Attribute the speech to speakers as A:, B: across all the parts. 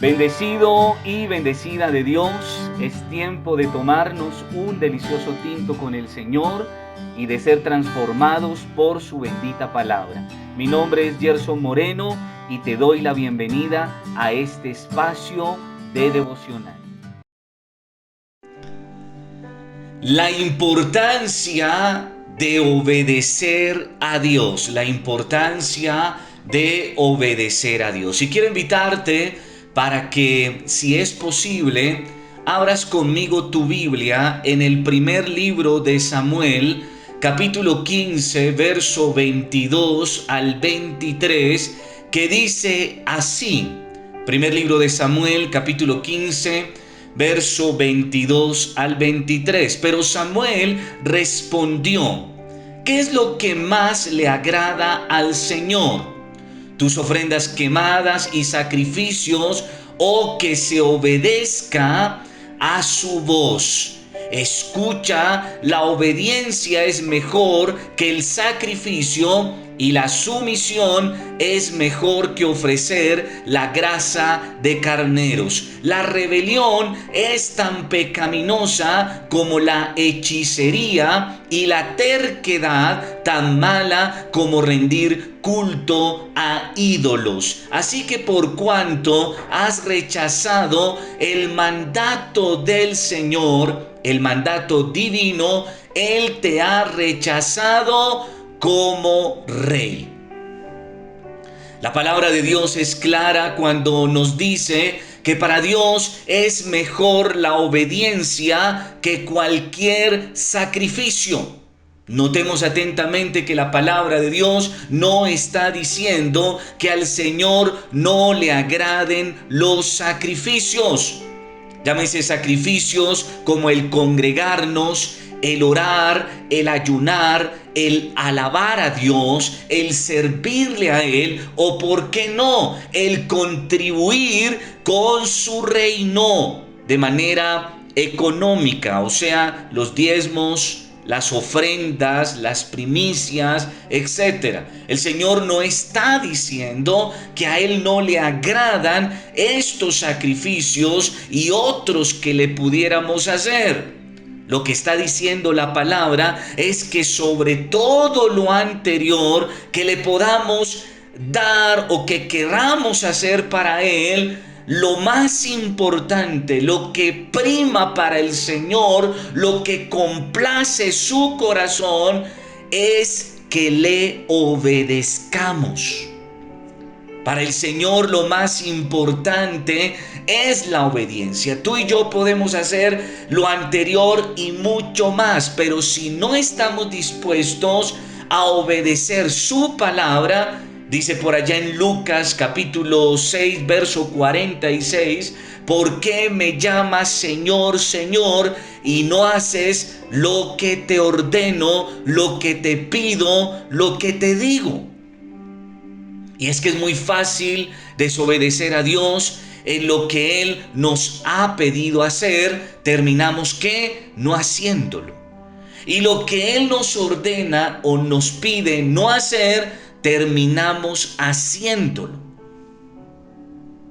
A: Bendecido y bendecida de Dios, es tiempo de tomarnos un delicioso tinto con el Señor y de ser transformados por su bendita palabra. Mi nombre es Gerson Moreno y te doy la bienvenida a este espacio de devocional. La importancia de obedecer a Dios, la importancia de obedecer a Dios. Y quiero invitarte para que, si es posible, abras conmigo tu Biblia en el primer libro de Samuel, capítulo 15, verso 22 al 23, que dice así. Primer libro de Samuel, capítulo 15, verso 22 al 23. Pero Samuel respondió: ¿qué es lo que más le agrada al Señor? ¿Tus ofrendas quemadas y sacrificios, o que se obedezca a su voz? Escucha, la obediencia es mejor que el sacrificio, y la sumisión es mejor que ofrecer la grasa de carneros. La rebelión es tan pecaminosa como la hechicería, y la terquedad tan mala como rendir culto a ídolos. Así que por cuanto has rechazado el mandato del Señor, el mandato divino, Él te ha rechazado como rey. La palabra de Dios es clara cuando nos dice que para Dios es mejor la obediencia que cualquier sacrificio. Notemos atentamente que la palabra de Dios no está diciendo que al Señor no le agraden los sacrificios. Llámese sacrificios como el congregarnos, el orar, el ayunar, el alabar a Dios, el servirle a Él, o por qué no, el contribuir con su reino de manera económica, o sea, los diezmos, las ofrendas, las primicias, etc. El Señor no está diciendo que a Él no le agradan estos sacrificios y otros que le pudiéramos hacer. Lo que está diciendo la palabra es que sobre todo lo anterior que le podamos dar o que queramos hacer para Él, lo más importante, lo que prima para el Señor, lo que complace su corazón, es que le obedezcamos. Para el Señor lo más importante es la obediencia. Tú y yo podemos hacer lo anterior y mucho más, pero si no estamos dispuestos a obedecer su palabra, dice por allá en Lucas capítulo 6, verso 46, ¿por qué me llamas Señor, Señor, y no haces lo que te ordeno, lo que te pido, lo que te digo? Y es que es muy fácil desobedecer a Dios en lo que Él nos ha pedido hacer. Terminamos ¿qué? No haciéndolo. Y lo que Él nos ordena o nos pide no hacer, terminamos haciéndolo.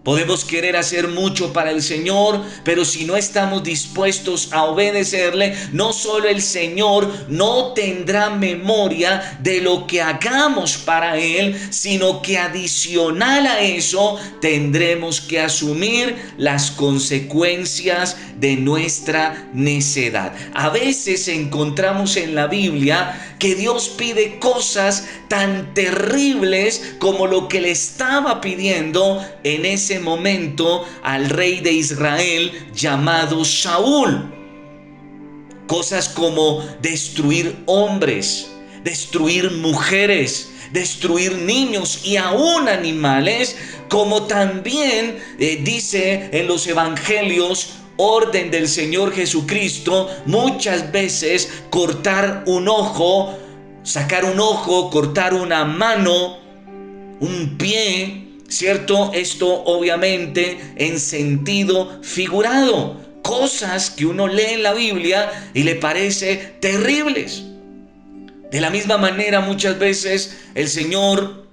A: Podemos querer hacer mucho para el Señor, pero si no estamos dispuestos a obedecerle, no solo el Señor no tendrá memoria de lo que hagamos para Él, sino que adicional a eso tendremos que asumir las consecuencias de nuestra necedad. A veces encontramos en la Biblia que Dios pide cosas tan terribles como lo que le estaba pidiendo en ese momento al rey de Israel llamado Saúl. Cosas como destruir hombres, destruir mujeres, destruir niños y aún animales, como también dice en los evangelios, orden del Señor Jesucristo, muchas veces cortar un ojo, sacar un ojo, cortar una mano, un pie, ¿cierto? Esto obviamente en sentido figurado. Cosas que uno lee en la Biblia y le parece terribles. De la misma manera, muchas veces el Señor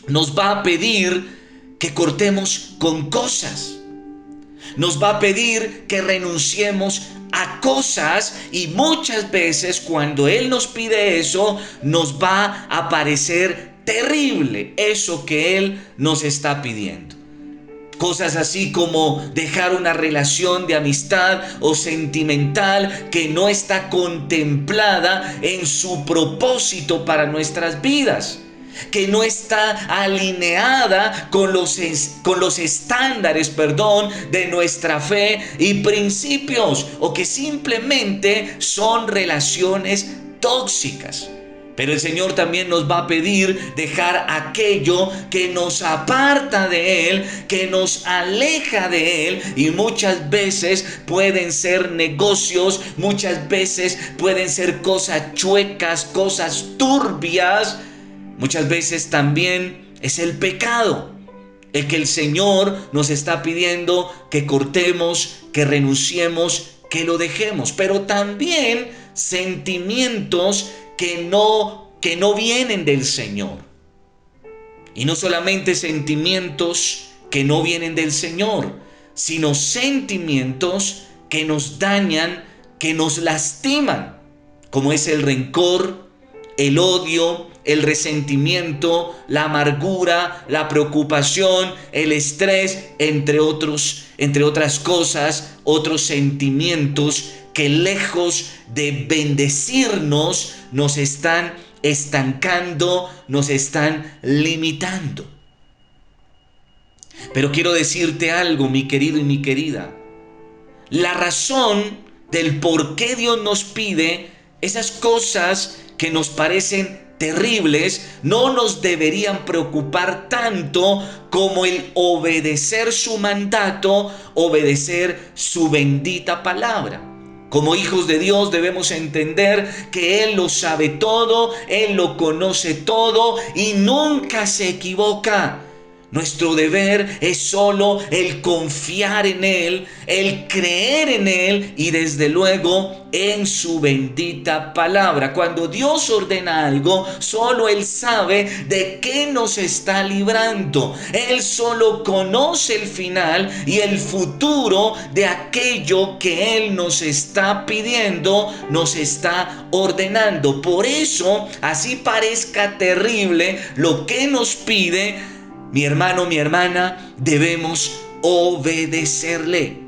A: nos va a pedir que cortemos con cosas. Nos va a pedir que renunciemos a cosas, y muchas veces cuando Él nos pide eso, nos va a parecer terrible eso que Él nos está pidiendo. Cosas así como dejar una relación de amistad o sentimental que no está contemplada en su propósito para nuestras vidas, que no está alineada con los estándares, de nuestra fe y principios, o que simplemente son relaciones tóxicas. Pero el Señor también nos va a pedir dejar aquello que nos aparta de Él, que nos aleja de Él, y muchas veces pueden ser negocios, muchas veces pueden ser cosas chuecas, cosas turbias, muchas veces también es el pecado el que el Señor nos está pidiendo que cortemos, que renunciemos, que lo dejemos. Pero también sentimientos que no vienen del Señor. Y no solamente sentimientos que no vienen del Señor, sino sentimientos que nos dañan, que nos lastiman, como es el rencor, el odio, el resentimiento, la amargura, la preocupación, el estrés, entre otras cosas, otros sentimientos que lejos de bendecirnos, nos están estancando, nos están limitando. Pero quiero decirte algo, mi querido y mi querida. La razón del por qué Dios nos pide esas cosas que nos parecen terribles no nos deberían preocupar tanto como el obedecer su mandato, obedecer su bendita palabra. Como hijos de Dios debemos entender que Él lo sabe todo, Él lo conoce todo y nunca se equivoca. Nuestro deber es solo el confiar en Él, el creer en Él y desde luego en su bendita palabra. Cuando Dios ordena algo, solo Él sabe de qué nos está librando. Él solo conoce el final y el futuro de aquello que Él nos está pidiendo, nos está ordenando. Por eso, así parezca terrible lo que nos pide, mi hermano, mi hermana, debemos obedecerle.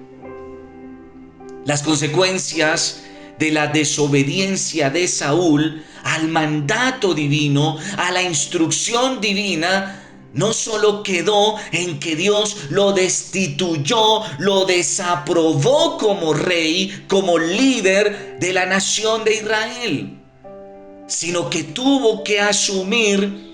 A: Las consecuencias de la desobediencia de Saúl al mandato divino, a la instrucción divina, no solo quedó en que Dios lo destituyó, lo desaprobó como rey, como líder de la nación de Israel, sino que tuvo que asumir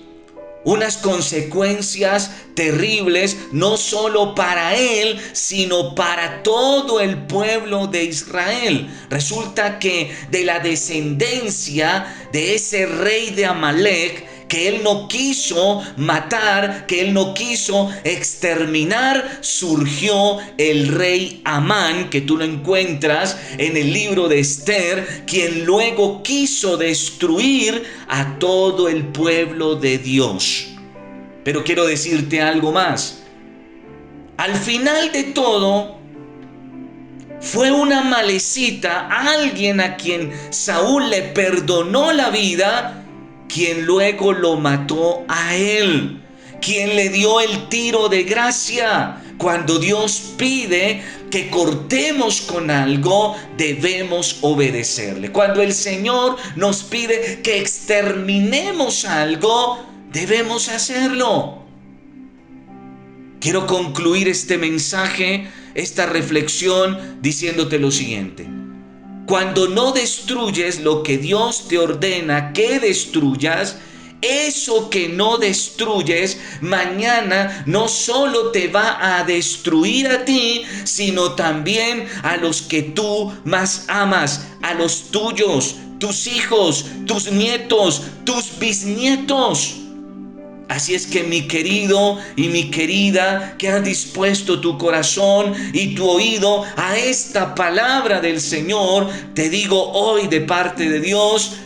A: unas consecuencias terribles, no solo para él, sino para todo el pueblo de Israel. Resulta que de la descendencia de ese rey de Amalek, que él no quiso matar, que él no quiso exterminar, surgió el rey Amán, que tú lo encuentras en el libro de Esther, quien luego quiso destruir a todo el pueblo de Dios. Pero quiero decirte algo más. Al final de todo, fue una malecita, alguien a quien Saúl le perdonó la vida, quien luego lo mató a él, quien le dio el tiro de gracia. Cuando Dios pide que cortemos con algo, debemos obedecerle. Cuando el Señor nos pide que exterminemos algo, debemos hacerlo. Quiero concluir este mensaje, esta reflexión, diciéndote lo siguiente. Cuando no destruyes lo que Dios te ordena que destruyas, eso que no destruyes, mañana no solo te va a destruir a ti, sino también a los que tú más amas, a los tuyos, tus hijos, tus nietos, tus bisnietos. Así es que, mi querido y mi querida, que has dispuesto tu corazón y tu oído a esta palabra del Señor, te digo hoy de parte de Dios,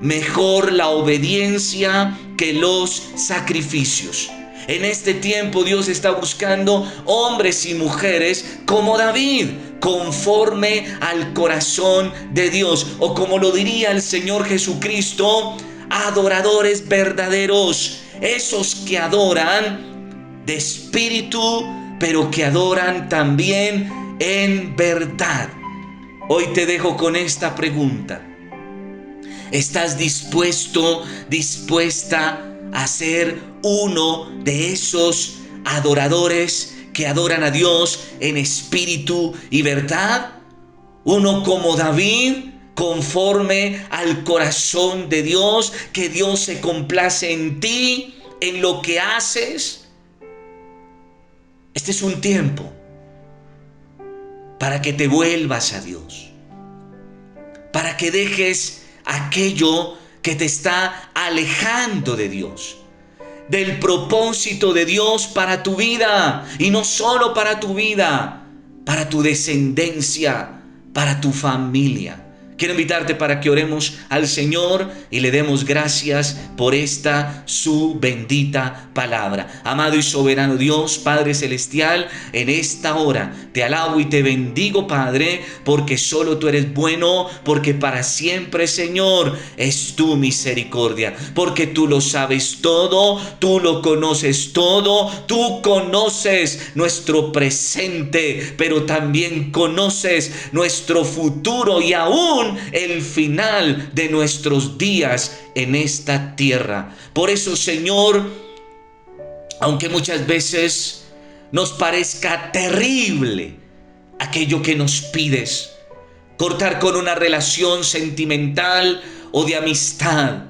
A: mejor la obediencia que los sacrificios. En este tiempo Dios está buscando hombres y mujeres como David, conforme al corazón de Dios, o como lo diría el Señor Jesucristo, adoradores verdaderos, esos que adoran de espíritu, pero que adoran también en verdad. Hoy te dejo con esta pregunta: ¿estás dispuesta a ser uno de esos adoradores que adoran a Dios en espíritu y verdad? Uno como David, conforme al corazón de Dios, que Dios se complace en ti, en lo que haces. Este es un tiempo para que te vuelvas a Dios, para que dejes aquello que te está alejando de Dios, del propósito de Dios para tu vida, y no solo para tu vida, para tu descendencia, para tu familia. Quiero invitarte para que oremos al Señor y le demos gracias por esta su bendita palabra. Amado y soberano Dios, Padre celestial, en esta hora te alabo y te bendigo, Padre, porque solo tú eres bueno, porque para siempre, Señor, es tu misericordia, porque tú lo sabes todo, tú lo conoces todo, tú conoces nuestro presente, pero también conoces nuestro futuro y aún el final de nuestros días en esta tierra. Por eso, Señor, aunque muchas veces nos parezca terrible aquello que nos pides, cortar con una relación sentimental o de amistad,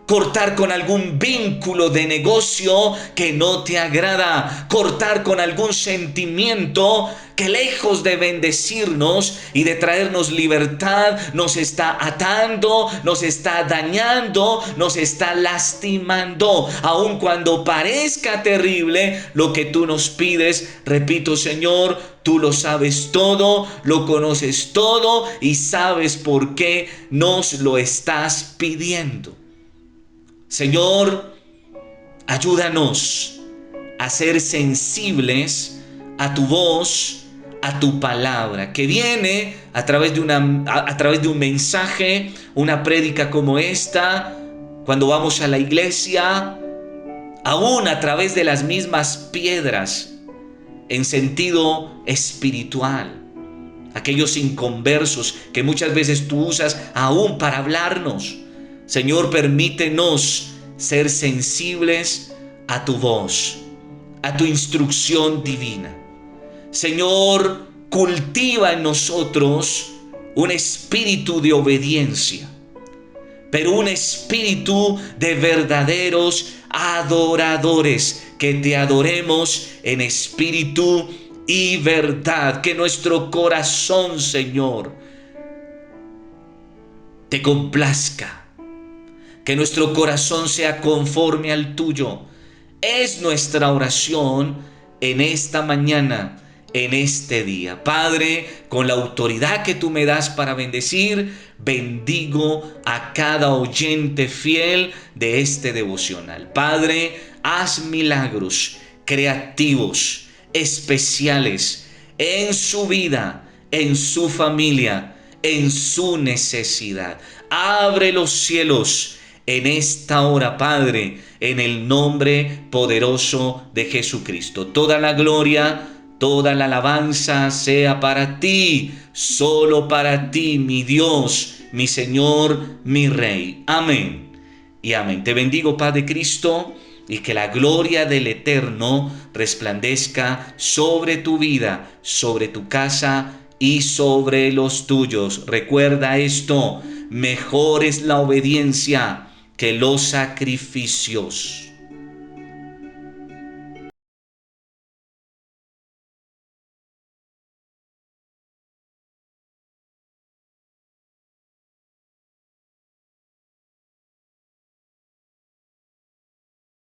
A: cortar con algún vínculo de negocio que no te agrada, cortar con algún sentimiento que, lejos de bendecirnos y de traernos libertad, nos está atando, nos está dañando, nos está lastimando. Aun cuando parezca terrible lo que tú nos pides, repito, Señor, tú lo sabes todo, lo conoces todo y sabes por qué nos lo estás pidiendo. Señor, ayúdanos a ser sensibles a tu voz, a tu palabra, que viene a través de un mensaje, una prédica como esta, cuando vamos a la iglesia, aún a través de las mismas piedras, en sentido espiritual. Aquellos inconversos que muchas veces tú usas aún para hablarnos. Señor, permítenos ser sensibles a tu voz, a tu instrucción divina. Señor, cultiva en nosotros un espíritu de obediencia, pero un espíritu de verdaderos adoradores, que te adoremos en espíritu y verdad. Que nuestro corazón, Señor, te complazca, que nuestro corazón sea conforme al tuyo. Es nuestra oración en esta mañana, en este día. Padre, con la autoridad que tú me das para bendecir, bendigo a cada oyente fiel de este devocional. Padre, haz milagros creativos, especiales en su vida, en su familia, en su necesidad. Abre los cielos en esta hora, Padre, en el nombre poderoso de Jesucristo. Toda la gloria, toda la alabanza sea para ti, solo para ti, mi Dios, mi Señor, mi Rey. Amén y amén. Te bendigo, Padre Cristo, y que la gloria del Eterno resplandezca sobre tu vida, sobre tu casa y sobre los tuyos. Recuerda esto: mejor es la obediencia que los sacrificios.